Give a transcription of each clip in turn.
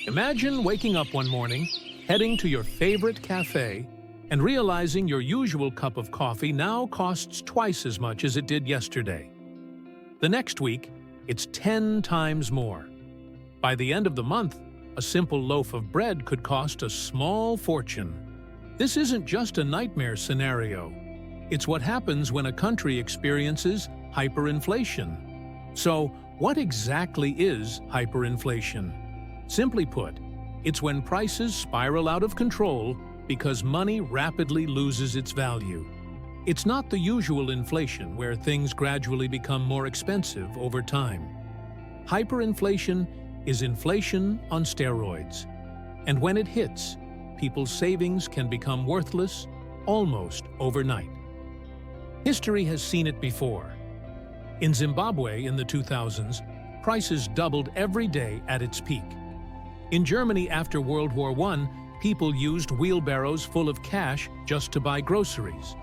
Imagine waking up one morning, heading to your favorite cafe, and realizing your usual cup of coffee now costs twice as much as it did yesterday. The next week, it's 10 times more. By the end of the month, a simple loaf of bread could cost a small fortune. This isn't just a nightmare scenario. It's what happens when a country experiences hyperinflation. So, what exactly is hyperinflation? Simply put, it's when prices spiral out of control because money rapidly loses its value. It's not the usual inflation where things gradually become more expensive over time. Hyperinflation is inflation on steroids. And when it hits, people's savings can become worthless almost overnight. History has seen it before. In Zimbabwe in the 2000s, prices doubled every day at its peak. In Germany after World War I, people used wheelbarrows full of cash just to buy groceries.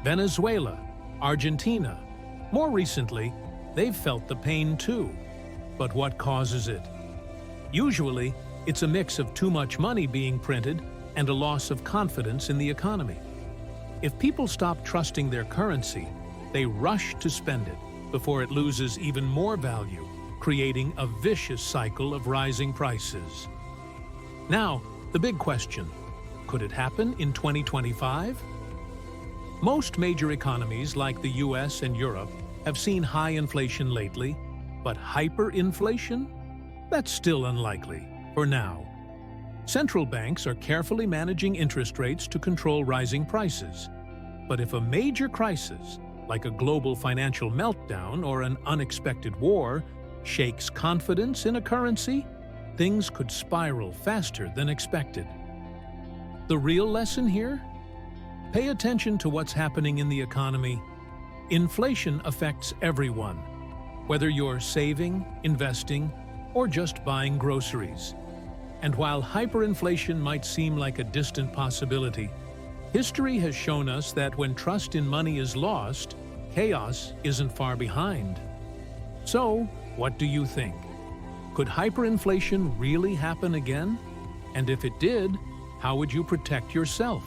Venezuela, Argentina. More recently, they've felt the pain too. But what causes it? Usually, it's a mix of too much money being printed and a loss of confidence in the economy. If people stop trusting their currency, they rush to spend it before it loses even more value, creating a vicious cycle of rising prices. Now, the big question: could it happen in 2025? Most major economies like the US and Europe have seen high inflation lately, but hyperinflation? That's still unlikely, for now. Central banks are carefully managing interest rates to control rising prices. But if a major crisis, like a global financial meltdown or an unexpected war, shakes confidence in a currency, things could spiral faster than expected. The real lesson here? Pay attention to what's happening in the economy. Inflation affects everyone, whether you're saving, investing, or just buying groceries. And while hyperinflation might seem like a distant possibility, history has shown us that when trust in money is lost, chaos isn't far behind. So, what do you think? Could hyperinflation really happen again? And if it did, how would you protect yourself?